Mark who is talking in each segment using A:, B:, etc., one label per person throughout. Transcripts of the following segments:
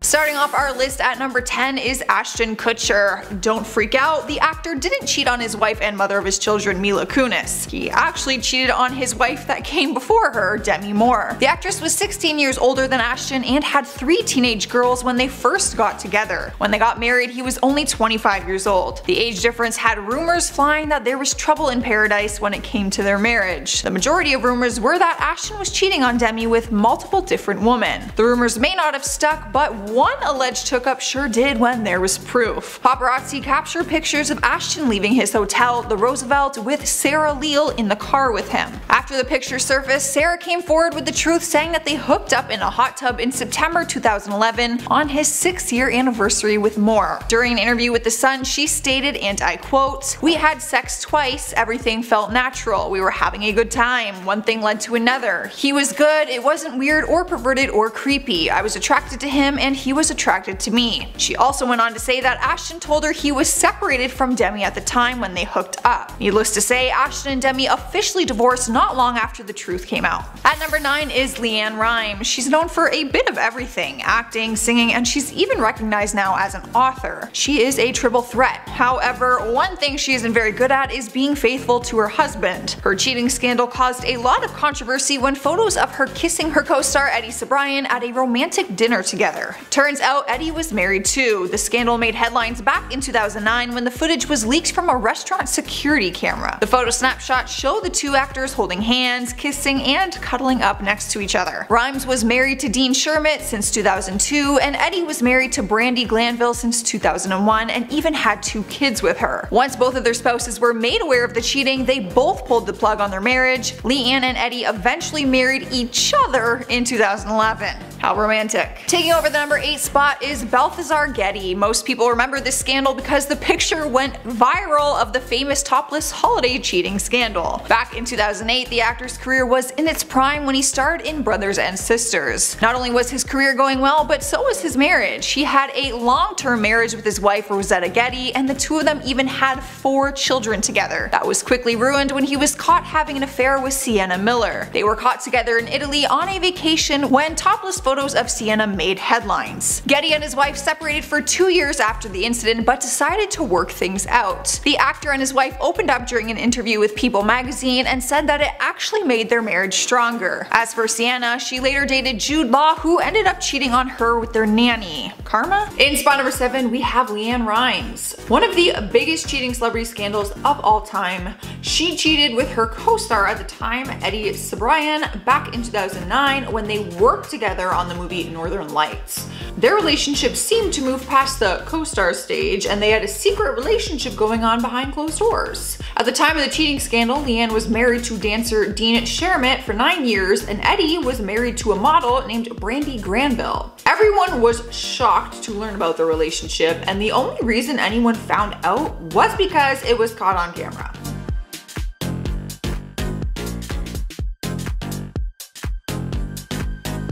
A: Starting off our list at number 10 is Ashton Kutcher. Don't freak out, the actor didn't cheat on his wife and mother of his children, Mila Kunis. He actually cheated on his wife that came before her, Demi Moore. The actress was 16 years older than Ashton and had 3 teenage girls when they first got together. When they got married, he was only 25 years old. The age difference had rumors flying that there was trouble in paradise when it came to their marriage. The majority of rumors were that Ashton was cheating on Demi with multiple different women. The rumors may not have stuck, but one alleged hookup sure did when there was proof. Paparazzi captured pictures of Ashton leaving his hotel, the Roosevelt, with Sarah Leal in the car with him. After the picture surfaced, Sarah came forward with the truth, saying that they hooked up in a hot tub in September 2011 on his 6-year anniversary with Moore. During an interview with The Sun, she stated, and I quote, "We had sex twice, everything felt natural, we were having a good time, one thing led to another. He was good, it wasn't weird or perverted or creepy. I was attracted to him and he was attracted to me." She also went on to say that Ashton told her he was separated from Demi at the time when they hooked up. Needless to say, Ashton and Demi officially divorced not long after the truth came out. At number 9 is LeAnn Rimes. She's known for a bit of everything, acting, singing, and she's even recognized now as an author. She is a triple threat. However, one thing she isn't very good at is being faithful to her husband. Her cheating scandal caused a lot of controversy when photos of her kissing her co-star Cibrian at a romantic dinner together. Turns out Eddie was married too. The scandal made headlines back in 2009 when the footage was leaked from a restaurant security camera. The photo snapshots show the two actors holding hands, kissing, and cuddling up next to each other. Rimes was married to Dean Shermitt since 2002, and Eddie was married to Brandi Glanville since 2001 and even had 2 kids with her. Once both of their spouses were made aware of the cheating, they both pulled the plug on their marriage. LeAnn and Eddie eventually married each other in 2011. How romantic. Taking over the number 8 spot is Balthazar Getty. Most people remember this scandal because the picture went viral of the famous topless holiday cheating scandal. Back in 2008, the actor's career was in its prime when he starred in Brothers and Sisters. Not only was his career going well, but so was his marriage. He had a long-term marriage with his wife Rosetta Getty, and the two of them even had 4 children together. That was quickly ruined when he was caught having an affair with Sienna Miller. They were caught together in Italy on a vacation when topless photos of Sienna made headlines. Getty and his wife separated for 2 years after the incident, but decided to work things out. The actor and his wife opened up during an interview with People magazine and said that it actually made their marriage stronger. As for Sienna, she later dated Jude Law, who ended up cheating on her with their nanny. Karma? In spot number 7, we have LeAnn Rimes. One of the biggest cheating celebrity scandals of all time. She cheated with her co-star at the time, Eddie Cibrian, back in 2009 when they worked together on the movie Northern Lights. Their relationship seemed to move past the co-star stage, and they had a secret relationship going on behind closed doors. At the time of the cheating scandal, LeAnn was married to dancer Dean Shermitt for 9 years, and Eddie was married to a model named Brandi Glanville. Everyone was shocked to learn about their relationship, and the only reason anyone found out was because it was caught on camera.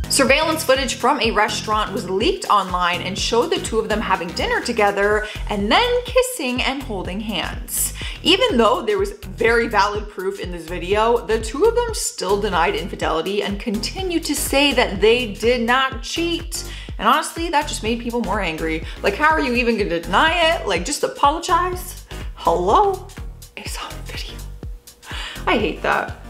A: Surveillance footage from a restaurant was leaked online and showed the two of them having dinner together and then kissing and holding hands. Even though there was very valid proof in this video, the two of them still denied infidelity and continued to say that they did not cheat. And honestly, that just made people more angry. Like, how are you even gonna deny it? Like, just apologize? Hello? It's on video. I hate that.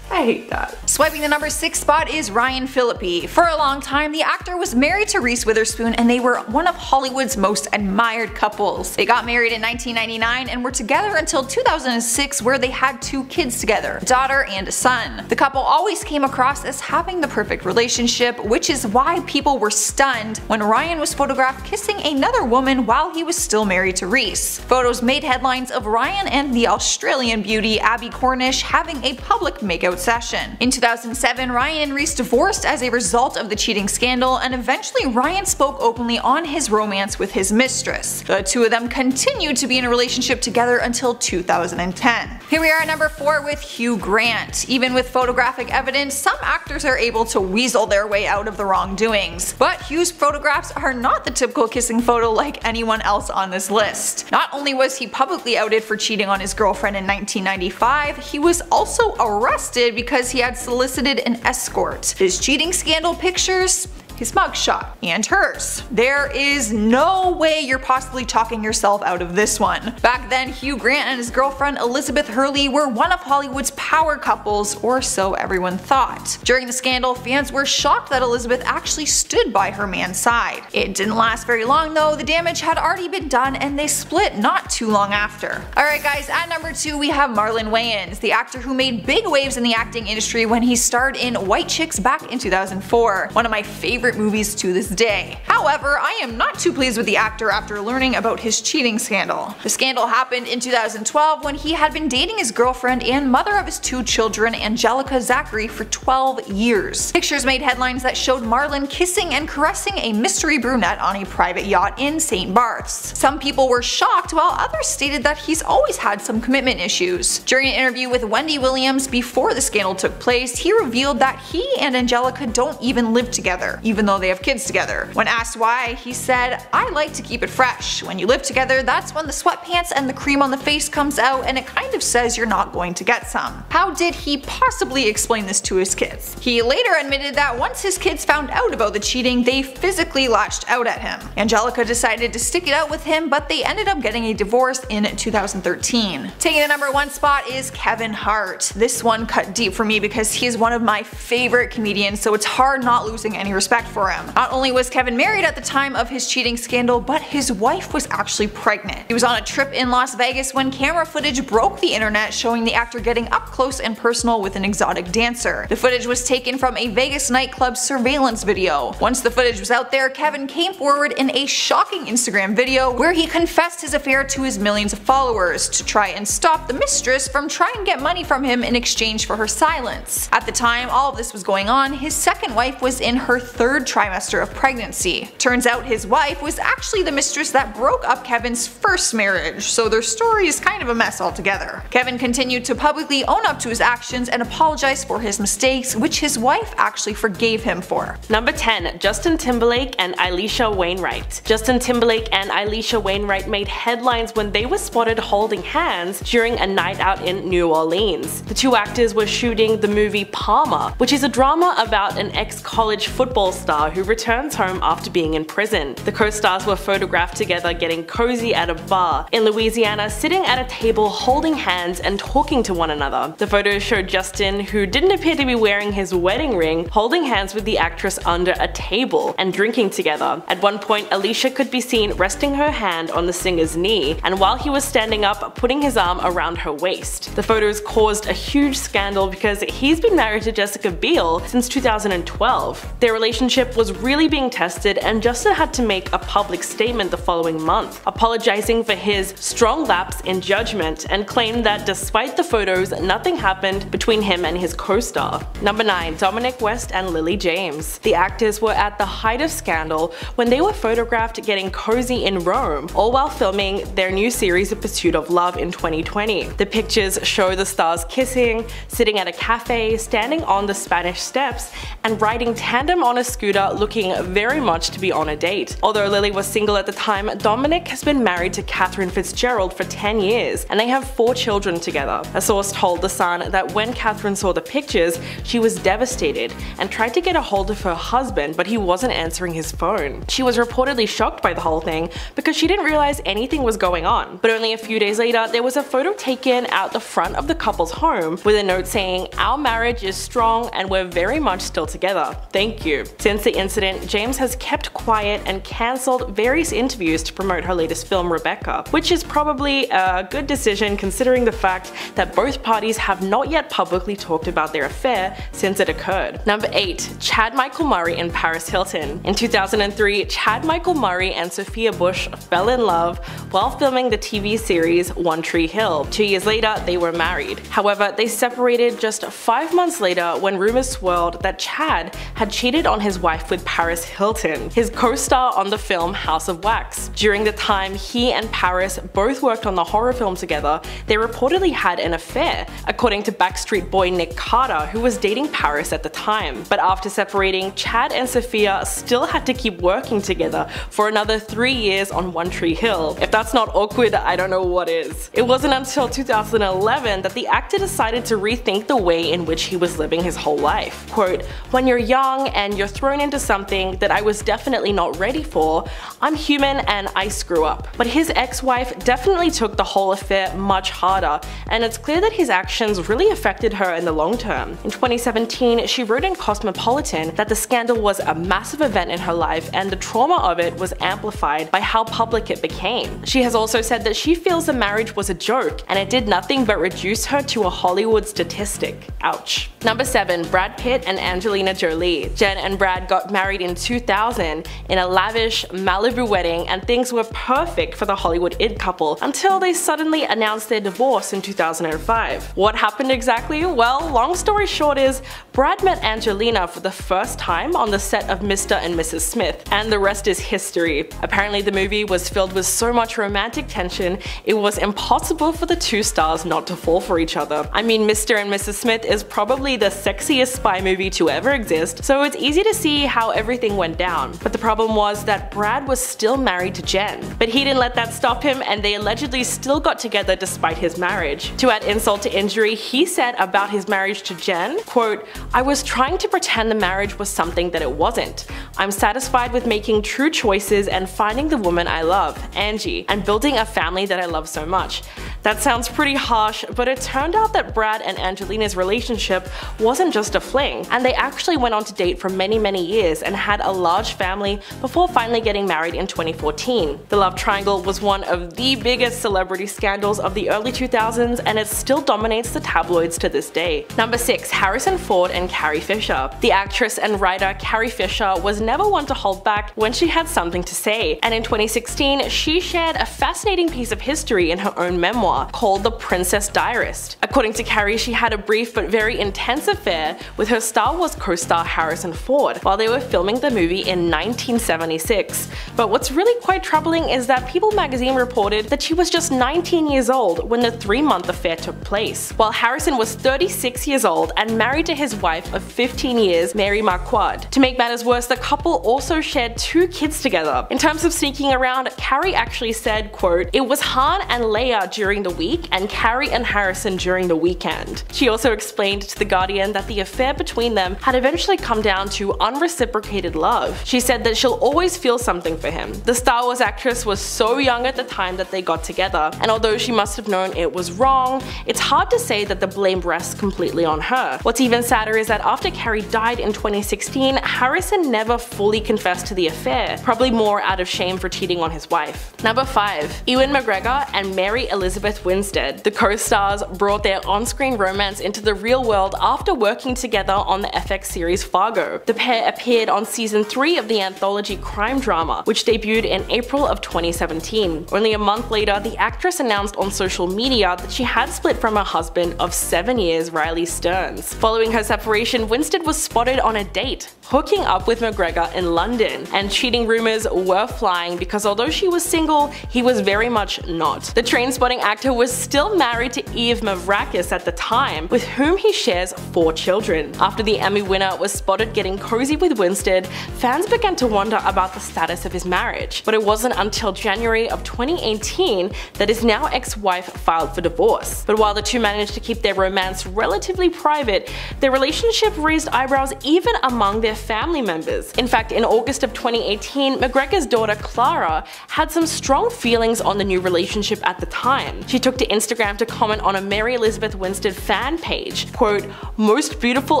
A: I hate that. Swiping the number 6 spot is Ryan Phillippe. For a long time, the actor was married to Reese Witherspoon, and they were one of Hollywood's most admired couples. They got married in 1999 and were together until 2006, where they had 2 kids together, a daughter and a son. The couple always came across as having the perfect relationship, which is why people were stunned when Ryan was photographed kissing another woman while he was still married to Reese. Photos made headlines of Ryan and the Australian beauty Abbey Cornish having a public makeout session. In 2007, Ryan and Reese divorced as a result of the cheating scandal, and eventually Ryan spoke openly on his romance with his mistress. The two of them continued to be in a relationship together until 2010. Here we are at number 4 with Hugh Grant. Even with photographic evidence, some actors are able to weasel their way out of the wrongdoings. But Hugh's photographs are not the typical kissing photo like anyone else on this list. Not only was he publicly outed for cheating on his girlfriend in 1995, he was also arrested because he had solicited an escort. His cheating scandal pictures? his mugshot, and hers. There is no way you're possibly talking yourself out of this one. Back then, Hugh Grant and his girlfriend Elizabeth Hurley were one of Hollywood's power couples, or so everyone thought. During the scandal, fans were shocked that Elizabeth actually stood by her man's side. It didn't last very long though, the damage had already been done and they split not too long after. Alright guys, at number 2 we have Marlon Wayans, the actor who made big waves in the acting industry when he starred in White Chicks back in 2004, one of my favorite movies to this day. However, I am not too pleased with the actor after learning about his cheating scandal. The scandal happened in 2012 when he had been dating his girlfriend and mother of his 2 children, Angelica Zachary, for 12 years. Pictures made headlines that showed Marlon kissing and caressing a mystery brunette on a private yacht in St. Barth's. Some people were shocked while others stated that he's always had some commitment issues. During an interview with Wendy Williams before the scandal took place, he revealed that he and Angelica don't even live together, even though they have kids together. When asked why, he said, "I like to keep it fresh. When you live together, that's when the sweatpants and the cream on the face comes out and it kind of says you're not going to get some." How did he possibly explain this to his kids? He later admitted that once his kids found out about the cheating, they physically lashed out at him. Angelica decided to stick it out with him, but they ended up getting a divorce in 2013. Taking the number 1 spot is Kevin Hart. This one cut deep for me because he is one of my favorite comedians, so it's hard not losing any respect for him. Not only was Kevin married at the time of his cheating scandal, but his wife was actually pregnant. He was on a trip in Las Vegas when camera footage broke the internet showing the actor getting up close and personal with an exotic dancer. The footage was taken from a Vegas nightclub surveillance video. Once the footage was out there, Kevin came forward in a shocking Instagram video where he confessed his affair to his millions of followers to try and stop the mistress from trying to get money from him in exchange for her silence. At the time all of this was going on, his second wife was in her 3rd trimester of pregnancy. Turns out his wife was actually the mistress that broke up Kevin's first marriage, so their story is kind of a mess altogether. Kevin continued to publicly own up to his actions and apologize for his mistakes, which his wife actually forgave him for.
B: Number 10. Justin Timberlake and Elisha Wainwright. Justin Timberlake and Elisha Wainwright made headlines when they were spotted holding hands during a night out in New Orleans. The 2 actors were shooting the movie Palmer, which is a drama about an ex-college football star who returns home after being in prison. The co-stars were photographed together getting cozy at a bar in Louisiana, sitting at a table holding hands and talking to one another. The photos showed Justin, who didn't appear to be wearing his wedding ring, holding hands with the actress under a table and drinking together. At one point, Elisha could be seen resting her hand on the singer's knee, and while he was standing up, putting his arm around her waist. The photos caused a huge scandal because he's been married to Jessica Biel since 2012. Their relationship was really being tested, and Justin had to make a public statement the following month, apologizing for his strong lapse in judgment, and claimed that despite the photos, nothing happened between him and his co-star. Number 9. Dominic West and Lily James. The actors were at the height of scandal when they were photographed getting cozy in Rome, all while filming their new series The Pursuit of Love in 2020. The pictures show the stars kissing, sitting at a cafe, standing on the Spanish steps, and riding tandem on a scooter, looking very much to be on a date. Although Lily was single at the time, Dominic has been married to Catherine Fitzgerald for 10 years, and they have 4 children together. A source told The Sun that when Catherine saw the pictures, she was devastated and tried to get a hold of her husband, but he wasn't answering his phone. She was reportedly shocked by the whole thing because she didn't realize anything was going on. But only a few days later, there was a photo taken out the front of the couple's home with a note saying, "Our marriage is strong and we're very much still together. Thank you." Since the incident, James has kept quiet and cancelled various interviews to promote her latest film Rebecca, which is probably a good decision considering the fact that both parties have not yet publicly talked about their affair since it occurred. Number 8. Chad Michael Murray and Paris Hilton. In 2003, Chad Michael Murray and Sophia Bush fell in love while filming the TV series One Tree Hill. 2 years later, they were married. However, they separated just 5 months later when rumors swirled that Chad had cheated on his wife with Paris Hilton, his co-star on the film House of Wax. During the time he and Paris both worked on the horror film together, they reportedly had an affair, according to Backstreet Boy Nick Carter, who was dating Paris at the time. But after separating, Chad and Sophia still had to keep working together for another 3 years on One Tree Hill. If that's not awkward, I don't know what is. It wasn't until 2011 that the actor decided to rethink the way in which he was living his whole life. Quote, "When you're young and you're thrown into something that I was definitely not ready for. I'm human and I screw up. But his ex-wife definitely took the whole affair much harder, and it's clear that his actions really affected her in the long term. In 2017, she wrote in Cosmopolitan that the scandal was a massive event in her life and the trauma of it was amplified by how public it became. She has also said that she feels the marriage was a joke and it did nothing but reduce her to a Hollywood statistic. Ouch. Number 7. Brad Pitt and Angelina Jolie. Jen and Brad got married in 2000 in a lavish Malibu wedding, and things were perfect for the Hollywood it couple until they suddenly announced their divorce in 2005. What happened exactly? Well, long story short is, Brad met Angelina for the first time on the set of Mr. and Mrs. Smith, and the rest is history. Apparently the movie was filled with so much romantic tension, it was impossible for the two stars not to fall for each other. I mean, Mr. and Mrs. Smith is probably the sexiest spy movie to ever exist, so it's easy to see how everything went down. But the problem was that Brad was still married to Jen. But he didn't let that stop him, and they allegedly still got together despite his marriage. To add insult to injury, he said about his marriage to Jen, quote, "I was trying to pretend the marriage was something that it wasn't. I'm satisfied with making true choices and finding the woman I love, Angie, and building a family that I love so much." That sounds pretty harsh, but it turned out that Brad and Angelina's relationship wasn't just a fling, and they actually went on to date for many years and had a large family before finally getting married in 2014. The love triangle was one of the biggest celebrity scandals of the early 2000s, and it still dominates the tabloids to this day. Number 6. Harrison Ford and Carrie Fisher. The actress and writer Carrie Fisher was never one to hold back when she had something to say, and in 2016 she shared a fascinating piece of history in her own memoir called The Princess Diarist. According to Carrie, she had a brief but very intense affair with her Star Wars co-star Harrison Ford while they were filming the movie in 1976. But what's really quite troubling is that People magazine reported that she was just 19 years old when the 3-month affair took place, while Harrison was 36 years old and married to his wife of 15 years, Mary Marquardt. To make matters worse, the couple also shared 2 kids together. In terms of sneaking around, Carrie actually said, quote, "It was Han and Leia during the week and Carrie and Harrison during the weekend." She also explained to The Guardian that the affair between them had eventually come down to unreciprocated love. She said that she'll always feel something for him. The Star Wars actress was so young at the time that they got together, and although she must have known it was wrong, it's hard to say that the blame rests completely on her. What's even sadder is that after Carrie died in 2016, Harrison never fully confessed to the affair, probably more out of shame for cheating on his wife. Number 5. Ewan McGregor and Mary Elizabeth Winstead. The co-stars brought their on-screen romance into the real world after working together on the FX series Fargo. The pair appeared on season 3 of the anthology crime drama, which debuted in April of 2017. Only a month later, the actress announced on social media that she had split from her husband of 7 years, Riley Stearns. Following her separation, Winstead was spotted on a date, hooking up with McGregor in London, and cheating rumors were flying because although she was single, he was very much not. The train-spotting actor was still married to Eve Mavrakis at the time, with whom he shares 4 children. After the Emmy winner was spotted getting cozy with Winstead, fans began to wonder about the status of his marriage, but it wasn't until January of 2018 that his now ex-wife filed for divorce. But while the two managed to keep their romance relatively private, their relationship raised eyebrows even among their family members. In fact, in August of 2018, McGregor's daughter Clara had some strong feelings on the new relationship at the time. She took to Instagram to comment on a Mary Elizabeth Winstead fan page, quote, "Most beautiful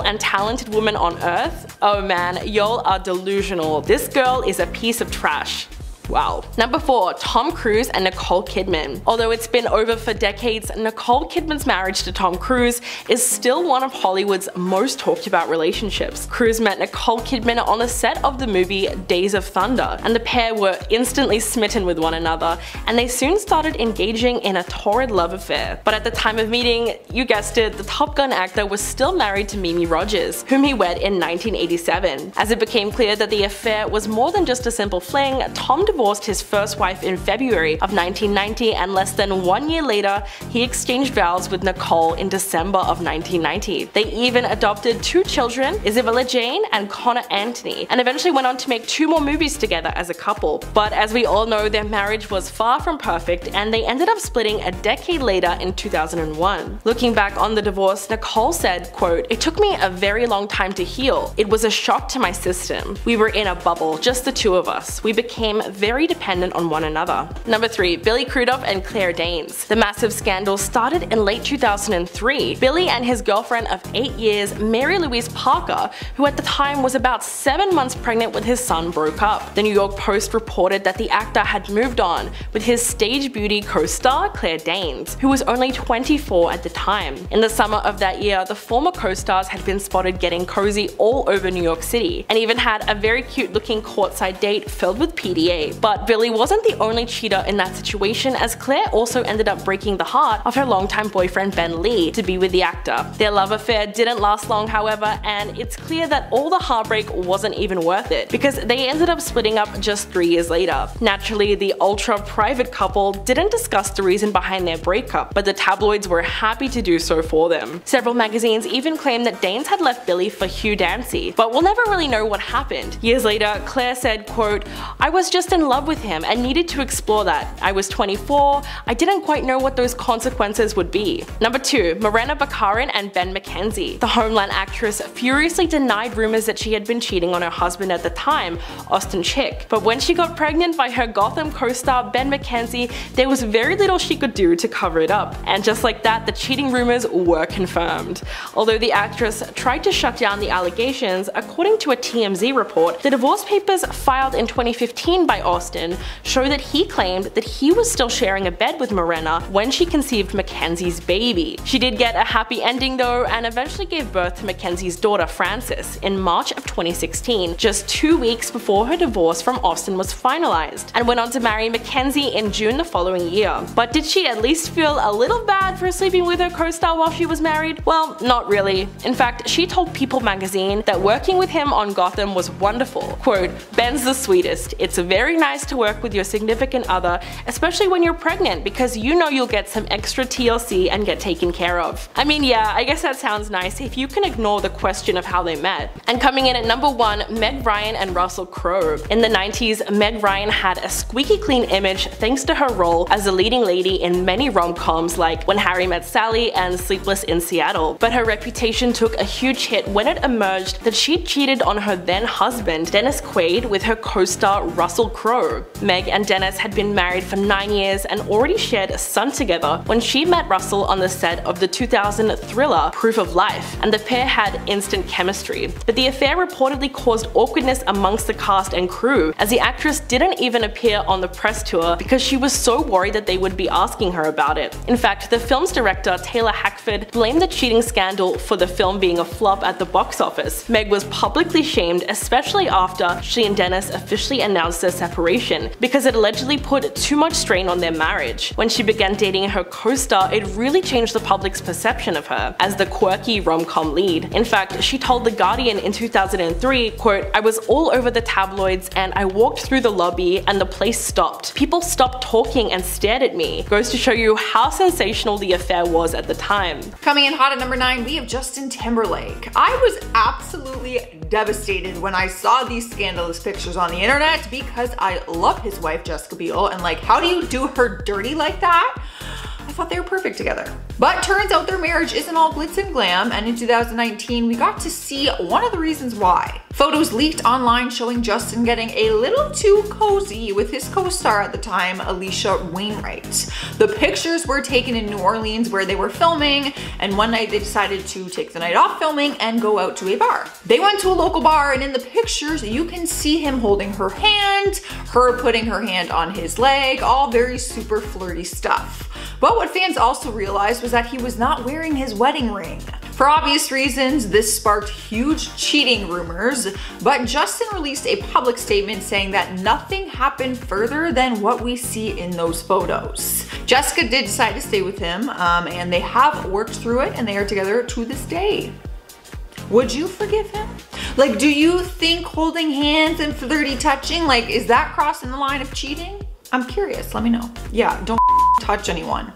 B: and talented woman on earth? Oh man, y'all are delusional. This girl is a piece of trash." Wow. Number 4. Tom Cruise and Nicole Kidman. Although it's been over for decades, Nicole Kidman's marriage to Tom Cruise is still one of Hollywood's most talked about relationships. Cruise met Nicole Kidman on the set of the movie Days of Thunder, and the pair were instantly smitten with one another, and they soon started engaging in a torrid love affair. But at the time of meeting, you guessed it, the Top Gun actor was still married to Mimi Rogers, whom he wed in 1987. As it became clear that the affair was more than just a simple fling, Tom divorced his first wife in February of 1990, and less than 1 year later, he exchanged vows with Nicole in December of 1990. They even adopted 2 children, Isabella Jane and Connor Anthony, and eventually went on to make 2 more movies together as a couple. But as we all know, their marriage was far from perfect, and they ended up splitting a decade later in 2001. Looking back on the divorce, Nicole said, quote, "It took me a very long time to heal. It was a shock to my system. We were in a bubble, just the 2 of us. We became very dependent on one another." Number 3. Billy Crudup and Claire Danes. The massive scandal started in late 2003. Billy and his girlfriend of 8 years, Mary Louise Parker, who at the time was about 7 months pregnant with his son, broke up. The New York Post reported that the actor had moved on with his stage beauty co-star Claire Danes, who was only 24 at the time. In the summer of that year, the former co-stars had been spotted getting cozy all over New York City, and even had a very cute looking courtside date filled with PDA. But Billy wasn't the only cheater in that situation, as Claire also ended up breaking the heart of her longtime boyfriend Ben Lee to be with the actor. Their love affair didn't last long, however, and it's clear that all the heartbreak wasn't even worth it, because they ended up splitting up just 3 years later. Naturally, the ultra-private couple didn't discuss the reason behind their breakup, but the tabloids were happy to do so for them. Several magazines even claimed that Danes had left Billy for Hugh Dancy, but we'll never really know what happened. Years later, Claire said, quote, "I was just in love with him and needed to explore that. I was 24, I didn't quite know what those consequences would be." Number 2. Morena Baccarin and Ben McKenzie. The Homeland actress furiously denied rumors that she had been cheating on her husband at the time, Ashton Kutcher. But when she got pregnant by her Gotham co-star Ben McKenzie, there was very little she could do to cover it up. And just like that, the cheating rumors were confirmed. Although the actress tried to shut down the allegations, according to a TMZ report, the divorce papers filed in 2015 by Ashton show that he claimed that he was still sharing a bed with Morena when she conceived Mackenzie's baby. She did get a happy ending though, and eventually gave birth to Mackenzie's daughter Frances in March of 2016, just 2 weeks before her divorce from Ashton was finalized, and went on to marry Mackenzie in June the following year. But did she at least feel a little bad for sleeping with her co-star while she was married? Well, not really. In fact, she told People magazine that working with him on Gotham was wonderful. Quote, "Ben's the sweetest. It's very nice to work with your significant other, especially when you're pregnant, because you know you'll get some extra TLC and get taken care of." I mean, yeah, I guess that sounds nice if you can ignore the question of how they met. And coming in at number 1, Meg Ryan and Russell Crowe. In the 90s, Meg Ryan had a squeaky clean image thanks to her role as a leading lady in many rom-coms like When Harry Met Sally and Sleepless in Seattle. But her reputation took a huge hit when it emerged that she'd cheated on her then husband, Dennis Quaid, with her co-star Russell Crowe. Meg and Dennis had been married for 9 years and already shared a son together when she met Russell on the set of the 2000 thriller Proof of Life, and the pair had instant chemistry. But the affair reportedly caused awkwardness amongst the cast and crew, as the actress didn't even appear on the press tour because she was so worried that they would be asking her about it. In fact, the film's director, Taylor Hackford, blamed the cheating scandal for the film being a flop at the box office. Meg was publicly shamed, especially after she and Dennis officially announced their separation, because it allegedly put too much strain on their marriage. When she began dating her co-star, it really changed the public's perception of her as the quirky rom-com lead. In fact, she told The Guardian in 2003, quote, "I was all over the tabloids and I walked through the lobby and the place stopped. People stopped talking and stared at me." Goes to show you how sensational the affair was at the time.
A: Coming in hot at number 9, we have Justin Timberlake. I was absolutely devastated when I saw these scandalous pictures on the internet because I love his wife Jessica Biel, and like, how do you do her dirty like that? I thought they were perfect together. But turns out their marriage isn't all glitz and glam, and in 2019 we got to see one of the reasons why. Photos leaked online showing Justin getting a little too cozy with his co-star at the time, Alicia Wainwright. The pictures were taken in New Orleans where they were filming, and one night they decided to take the night off filming and go out to a bar. They went to a local bar, and in the pictures you can see him holding her hand, her putting her hand on his leg, all very super flirty stuff. But what fans also realized was that he was not wearing his wedding ring. For obvious reasons, this sparked huge cheating rumors, but Justin released a public statement saying that nothing happened further than what we see in those photos. Jessica did decide to stay with him, and they have worked through it, and they are together to this day. Would you forgive him? Like, do you think holding hands and flirty touching, like, is that crossing the line of cheating? I'm curious, let me know. Yeah, don't touch anyone.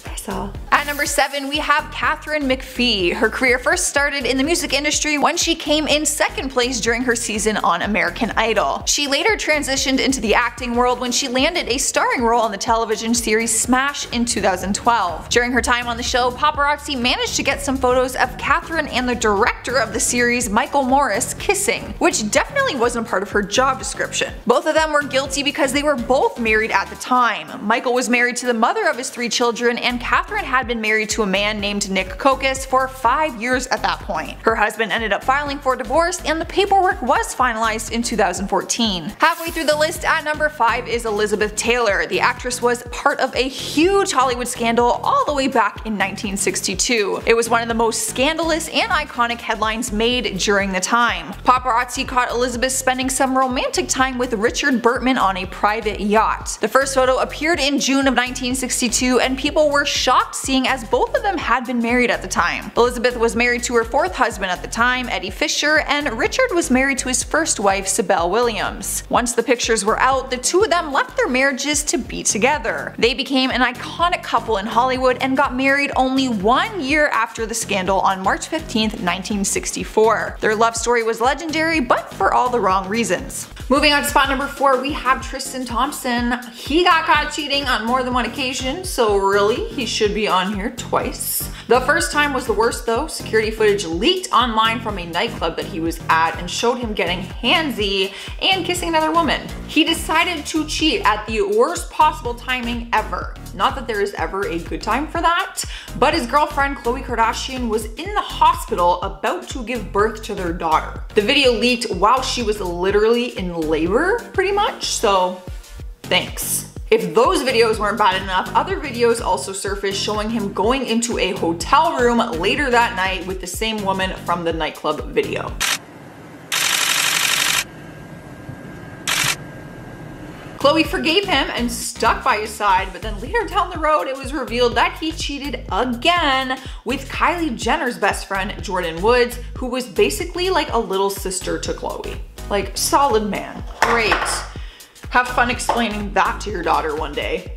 A: That's all. At number 7, we have Katharine McPhee. Her career first started in the music industry when she came in second place during her season on American Idol. She later transitioned into the acting world when she landed a starring role on the television series Smash in 2012. During her time on the show, paparazzi managed to get some photos of Katharine and the director of the series, Michael Morris, kissing, which definitely wasn't part of her job description. Both of them were guilty because they were both married at the time. Michael was married to the mother of his 3 children, and Katharine had been married to a man named Nick Kokos for 5 years at that point. Her husband ended up filing for divorce, and the paperwork was finalized in 2014. Halfway through the list at number 5 is Elizabeth Taylor. The actress was part of a huge Hollywood scandal all the way back in 1962. It was one of the most scandalous and iconic headlines made during the time. Paparazzi caught Elizabeth spending some romantic time with Richard Burtman on a private yacht. The first photo appeared in June of 1962, and people were shocked seeing as both of them had been married at the time. Elizabeth was married to her 4th husband at the time, Eddie Fisher, and Richard was married to his first wife, Sibel Williams. Once the pictures were out, the two of them left their marriages to be together. They became an iconic couple in Hollywood and got married only 1 year after the scandal on March 15th, 1964. Their love story was legendary, but for all the wrong reasons. Moving on to spot number 4, we have Tristan Thompson. He got caught cheating on more than one occasion, so really, he should be on here twice. The first time was the worst though. Security footage leaked online from a nightclub that he was at and showed him getting handsy and kissing another woman. He decided to cheat at the worst possible timing ever. Not that there is ever a good time for that, but his girlfriend Khloe Kardashian was in the hospital about to give birth to their daughter. The video leaked while she was literally in labor, pretty much, so thanks. If those videos weren't bad enough, other videos also surfaced showing him going into a hotel room later that night with the same woman from the nightclub video. Khloe forgave him and stuck by his side, but then later down the road it was revealed that he cheated again with Kylie Jenner's best friend, Jordan Woods, who was basically like a little sister to Khloe. Like, solid man. Great. Have fun explaining that to your daughter one day.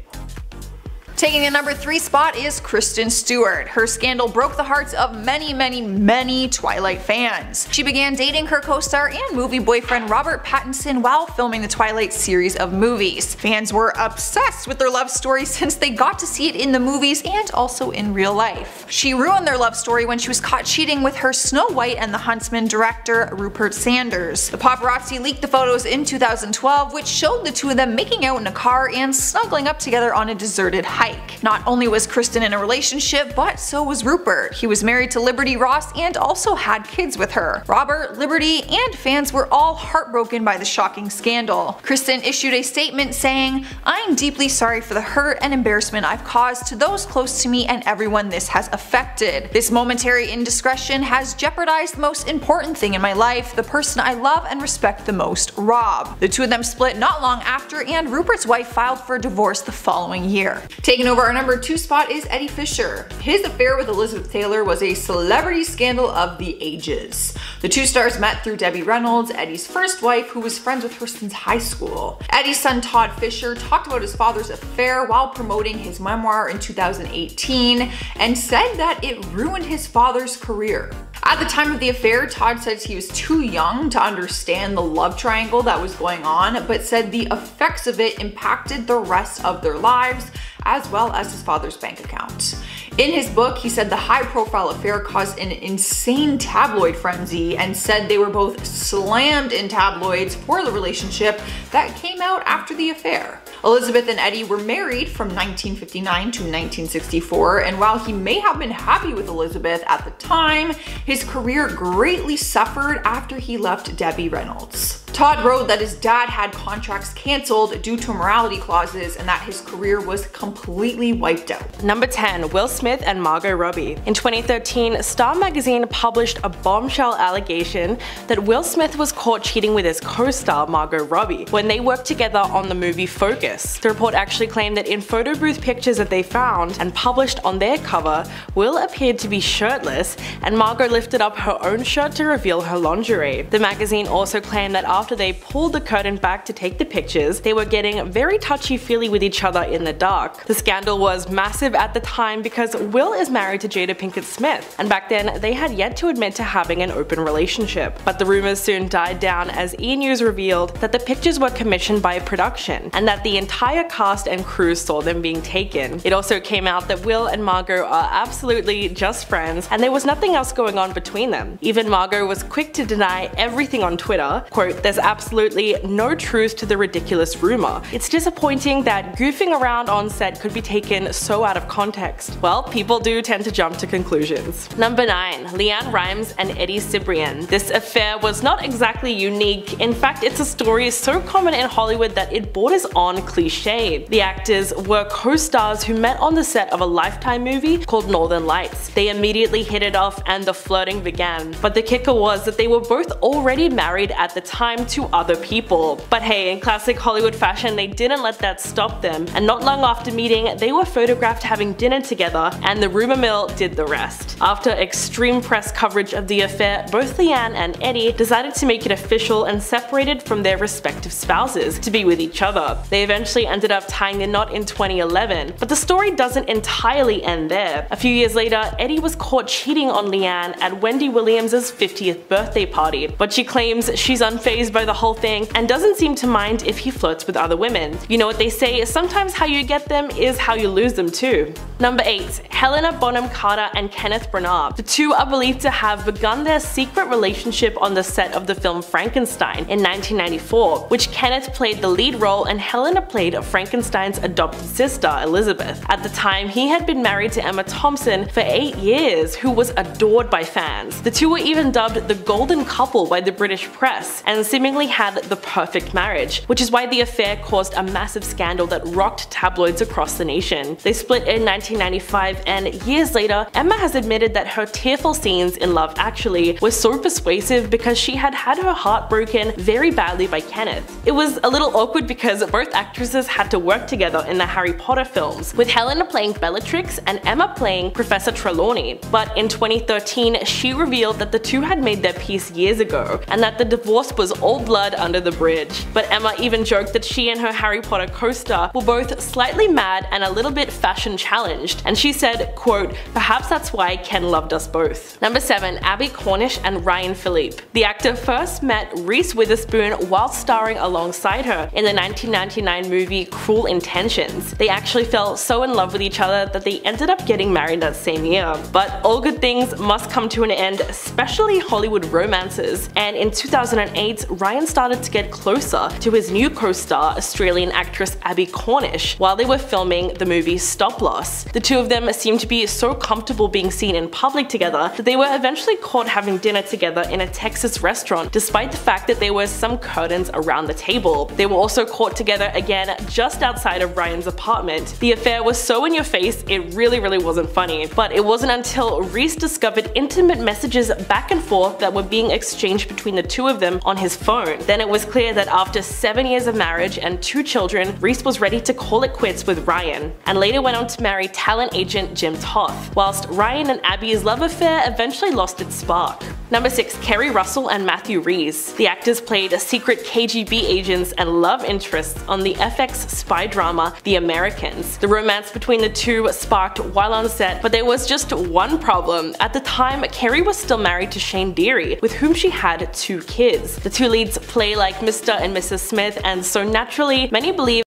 A: Taking the number 3 spot is Kristen Stewart. Her scandal broke the hearts of many Twilight fans. She began dating her co-star and movie boyfriend Robert Pattinson while filming the Twilight series of movies. Fans were obsessed with their love story since they got to see it in the movies and also in real life. She ruined their love story when she was caught cheating with her Snow White and the Huntsman director Rupert Sanders. The paparazzi leaked the photos in 2012, which showed the two of them making out in a car and snuggling up together on a deserted hike. Not only was Kristen in a relationship, but so was Rupert. He was married to Liberty Ross and also had kids with her. Robert, Liberty, and fans were all heartbroken by the shocking scandal. Kristen issued a statement saying, "I'm deeply sorry for the hurt and embarrassment I've caused to those close to me and everyone this has affected. This momentary indiscretion has jeopardized the most important thing in my life, the person I love and respect the most, Rob." The two of them split not long after, and Rupert's wife filed for divorce the following year. Taking over our number 2 spot is Eddie Fisher. His affair with Elizabeth Taylor was a celebrity scandal of the ages. The two stars met through Debbie Reynolds, Eddie's first wife, who was friends with her since high school. Eddie's son Todd Fisher talked about his father's affair while promoting his memoir in 2018 and said that it ruined his father's career. At the time of the affair, Todd says he was too young to understand the love triangle that was going on, but said the effects of it impacted the rest of their lives, as well as his father's bank account. In his book, he said the high-profile affair caused an insane tabloid frenzy and said they were both slammed in tabloids for the relationship that came out after the affair. Elizabeth and Eddie were married from 1959 to 1964, and while he may have been happy with Elizabeth at the time, his career greatly suffered after he left Debbie Reynolds. Todd wrote that his dad had contracts cancelled due to morality clauses and that his career was completely wiped out.
B: Number 10. Will Smith and Margot Robbie. In 2013, Star magazine published a bombshell allegation that Will Smith was caught cheating with his co-star Margot Robbie when they worked together on the movie Focus. The report actually claimed that in photo booth pictures that they found and published on their cover, Will appeared to be shirtless and Margot lifted up her own shirt to reveal her lingerie. The magazine also claimed that after they pulled the curtain back to take the pictures, they were getting very touchy-feely with each other in the dark. The scandal was massive at the time because Will is married to Jada Pinkett Smith, and back then they had yet to admit to having an open relationship. But the rumors soon died down as E! News revealed that the pictures were commissioned by a production, and that the entire cast and crew saw them being taken. It also came out that Will and Margot are absolutely just friends, and there was nothing else going on between them. Even Margot was quick to deny everything on Twitter. Quote, "There's absolutely no truth to the ridiculous rumor. It's disappointing that goofing around on set could be taken so out of context." Well, people do tend to jump to conclusions. Number 9. LeAnn Rimes and Eddie Cibrian. This affair was not exactly unique. In fact, it's a story so common in Hollywood that it borders on cliche. The actors were co-stars who met on the set of a Lifetime movie called Northern Lights. They immediately hit it off and the flirting began. But the kicker was that they were both already married at the time to other people. But hey, in classic Hollywood fashion, they didn't let that stop them, and not long after meeting, they were photographed having dinner together, and the rumor mill did the rest. After extreme press coverage of the affair, both LeAnn and Eddie decided to make it official and separated from their respective spouses to be with each other. They eventually ended up tying the knot in 2011, but the story doesn't entirely end there. A few years later, Eddie was caught cheating on LeAnn at Wendy Williams' 50th birthday party, but she claims she's unfazed by the whole thing and doesn't seem to mind if he flirts with other women. You know what they say, sometimes how you get them is how you lose them too. Number 8. Helena Bonham Carter and Kenneth Branagh. The two are believed to have begun their secret relationship on the set of the film Frankenstein in 1994, which Kenneth played the lead role and Helena played Frankenstein's adopted sister, Elizabeth. At the time, he had been married to Emma Thompson for 8 years, who was adored by fans. The two were even dubbed the golden couple by the British press, and seemingly had the perfect marriage, which is why the affair caused a massive scandal that rocked tabloids across the nation. They split in 1995, and years later, Emma has admitted that her tearful scenes in Love Actually were so persuasive because she had had her heart broken very badly by Kenneth. It was a little awkward because both actresses had to work together in the Harry Potter films, with Helena playing Bellatrix and Emma playing Professor Trelawney. But in 2013, she revealed that the two had made their peace years ago, and that the divorce was all blood under the bridge. But Emma even joked that she and her Harry Potter co-star were both slightly mad and a little bit fashion challenged, and she said, quote, "Perhaps that's why Ken loved us both." Number 7. Abby Cornish and Ryan Phillippe. The actor first met Reese Witherspoon while starring alongside her in the 1999 movie Cruel Intentions. They actually fell so in love with each other that they ended up getting married that same year. But all good things must come to an end, especially Hollywood romances, and in 2008, Ryan started to get closer to his new co-star, Australian actress Abby Cornish, while they were filming the movie Stop Loss. The two of them seemed to be so comfortable being seen in public together that they were eventually caught having dinner together in a Texas restaurant, despite the fact that there were some curtains around the table. They were also caught together again just outside of Ryan's apartment. The affair was so in your face, it really wasn't funny. But it wasn't until Reese discovered intimate messages back and forth that were being exchanged between the two of them on his phone. Then it was clear that after 7 years of marriage and 2 children, Reese was ready to call it quits with Ryan, and later went on to marry talent agent Jim Toth, whilst Ryan and Abby's love affair eventually lost its spark. Number 6. Kerry Russell and Matthew Rhys. The actors played secret KGB agents and love interests on the FX spy drama The Americans. The romance between the two sparked while on set, but there was just one problem. At the time, Kerry was still married to Shane Deary, with whom she had 2 kids. The two leads play like Mr. and Mrs. Smith, and so naturally, many believe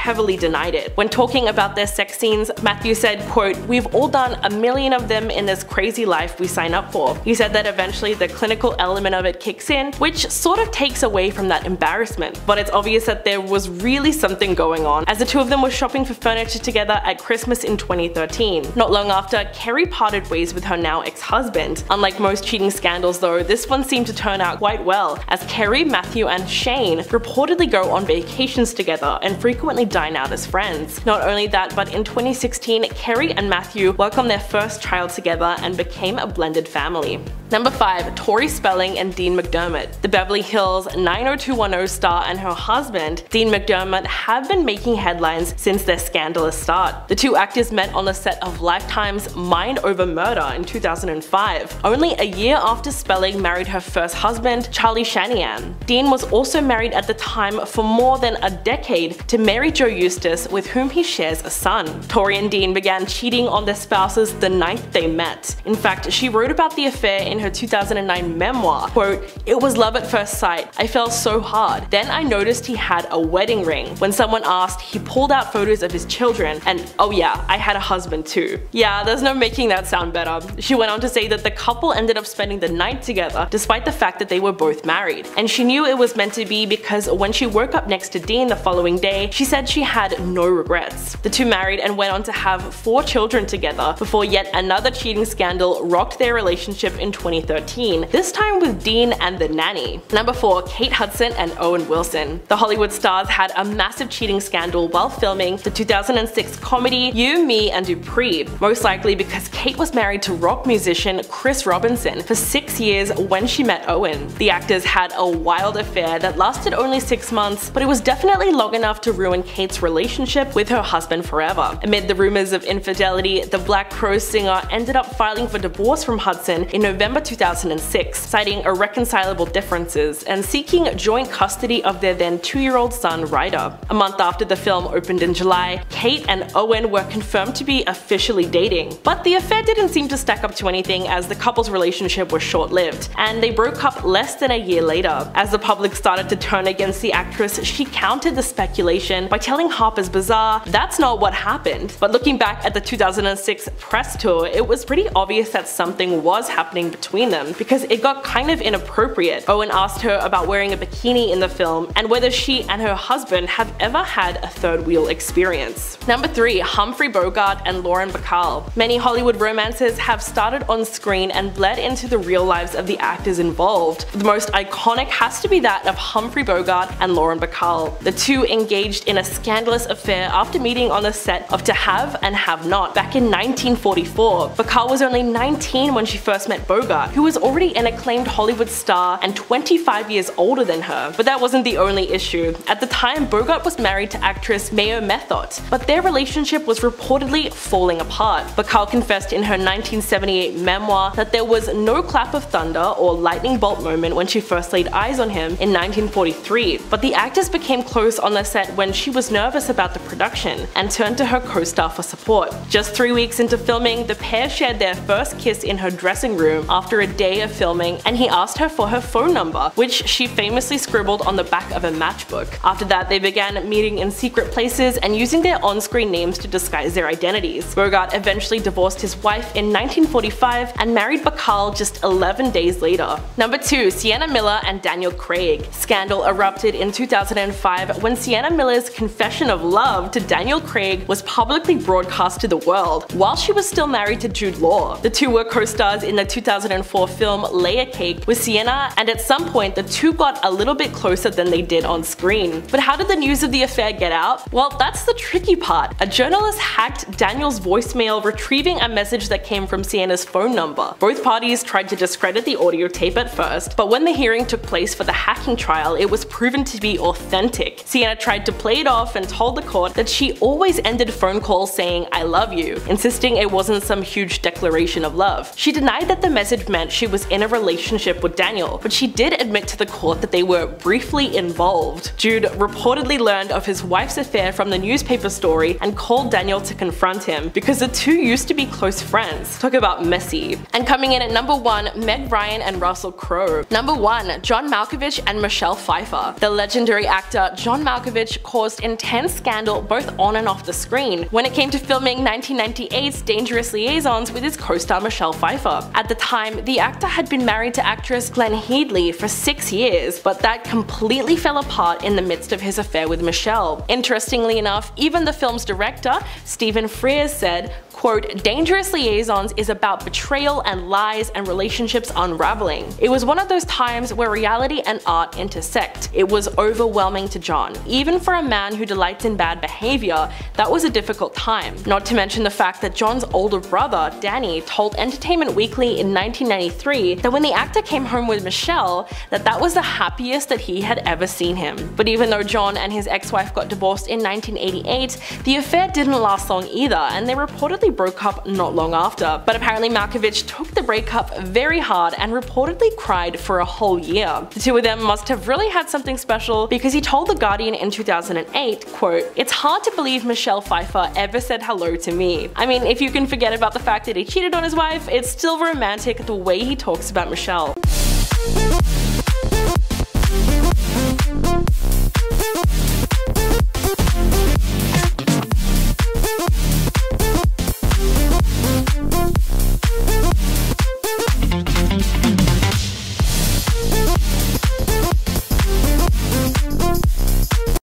B: heavily denied it. When talking about their sex scenes, Matthew said, quote, "We've all done a million of them in this crazy life we sign up for." He said that eventually the clinical element of it kicks in, which sort of takes away from that embarrassment. But it's obvious that there was really something going on, as the two of them were shopping for furniture together at Christmas in 2013. Not long after, Carrie parted ways with her now ex-husband. Unlike most cheating scandals though, this one seemed to turn out quite well, as Carrie, Matthew and Shane reportedly go on vacations together and frequently dine out as friends. Not only that, but in 2016, Carrie and Matthew welcomed their first child together and became a blended family. Number 5. Tori Spelling and Dean McDermott. The Beverly Hills 90210 star and her husband, Dean McDermott, have been making headlines since their scandalous start. The two actors met on the set of Lifetime's Mind Over Murder in 2005, only a year after Spelling married her first husband, Charlie Shanahan. Dean was also married at the time for more than a decade to Mary Jo Eustace, with whom he shares a son. Tori and Dean began cheating on their spouses the night they met. In fact, she wrote about the affair in her 2009 memoir, quote, "It was love at first sight. I fell so hard. Then I noticed he had a wedding ring. When someone asked, he pulled out photos of his children, and oh yeah, I had a husband too." Yeah, there's no making that sound better. She went on to say that the couple ended up spending the night together despite the fact that they were both married. And she knew it was meant to be because when she woke up next to Dean the following day, she said she had no regrets. The two married and went on to have 4 children together before yet another cheating scandal rocked their relationship in 2013, this time with Dean and the nanny. Number 4. Kate Hudson and Owen Wilson. The Hollywood stars had a massive cheating scandal while filming the 2006 comedy You, Me and Dupree, most likely because Kate was married to rock musician Chris Robinson for 6 years when she met Owen. The actors had a wild affair that lasted only 6 months, but it was definitely long enough to ruin Kate's relationship with her husband forever. Amid the rumors of infidelity, the Black Crowes singer ended up filing for divorce from Hudson in November 2006, citing irreconcilable differences and seeking joint custody of their then 2-year-old son Ryder. A month after the film opened in July, Kate and Owen were confirmed to be officially dating. But the affair didn't seem to stack up to anything, as the couple's relationship was short-lived, and they broke up less than a year later. As the public started to turn against the actress, she countered the speculation by telling Harper's Bazaar that's not what happened. But looking back at the 2006 press tour, it was pretty obvious that something was happening between them, because it got kind of inappropriate. Owen asked her about wearing a bikini in the film and whether she and her husband have ever had a third wheel experience. Number 3. Humphrey Bogart and Lauren Bacall. Many Hollywood romances have started on screen and bled into the real lives of the actors involved. The most iconic has to be that of Humphrey Bogart and Lauren Bacall. The two engaged in a scandalous affair after meeting on the set of To Have and Have Not back in 1944. Bacall was only 19 when she first met Bogart, who was already an acclaimed Hollywood star and 25 years older than her. But that wasn't the only issue. At the time, Bogart was married to actress Mayo Methot, but their relationship was reportedly falling apart. Bacall confessed in her 1978 memoir that there was no clap of thunder or lightning bolt moment when she first laid eyes on him in 1943, but the actress became close on the set when she was nervous about the production and turned to her co-star for support. Just 3 weeks into filming, the pair shared their first kiss in her dressing room after a day of filming, and he asked her for her phone number, which she famously scribbled on the back of a matchbook. After that, they began meeting in secret places and using their on-screen names to disguise their identities. Bogart eventually divorced his wife in 1945 and married Bacall just 11 days later. Number 2. Sienna Miller and Daniel Craig. Scandal erupted in 2005 when Sienna Miller's confession of love to Daniel Craig was publicly broadcast to the world, while she was still married to Jude Law. The two were co-stars in the 2004 film Layer Cake with Sienna, and at some point the two got a little bit closer than they did on screen. But how did the news of the affair get out? Well, that's the tricky part. A journalist hacked Daniel's voicemail, retrieving a message that came from Sienna's phone number. Both parties tried to discredit the audio tape at first, but when the hearing took place for the hacking trial, it was proven to be authentic. Sienna tried to play it off and told the court that she always ended phone calls saying "I love you," insisting it wasn't some huge declaration of love. She denied that the message meant she was in a relationship with Daniel, but she did admit to the court that they were briefly involved. Jude reportedly learned of his wife's affair from the newspaper story and called Daniel to confront him, because the two used to be close friends. Talk about messy. And coming in at number 1, Meg Ryan and Russell Crowe. Number 1. John Malkovich and Michelle Pfeiffer. The legendary actor John Malkovich caused intense scandal both on and off the screen when it came to filming 1998's Dangerous Liaisons with his co-star Michelle Pfeiffer. At the time, the actor had been married to actress Glenn Headley for 6 years, but that completely fell apart in the midst of his affair with Michelle. Interestingly enough, even the film's director, Stephen Frears, said, quote, "Dangerous Liaisons is about betrayal and lies and relationships unraveling. It was one of those times where reality and art intersect. It was overwhelming to John. Even for a man who delights in bad behavior, that was a difficult time. Not to mention the fact that John's older brother, Danny, told Entertainment Weekly in 1993 that when the actor came home with Michelle, that was the happiest that he had ever seen him." But even though John and his ex-wife got divorced in 1988, the affair didn't last long either, and they reportedly broke up not long after. But apparently Malkovich took the breakup very hard and reportedly cried for a whole year. The two of them must have really had something special, because he told The Guardian in 2008, quote, "It's hard to believe Michelle Pfeiffer ever said hello to me. I mean, if you can forget about the fact that he cheated on his wife, it's still romantic the way he talks about Michelle."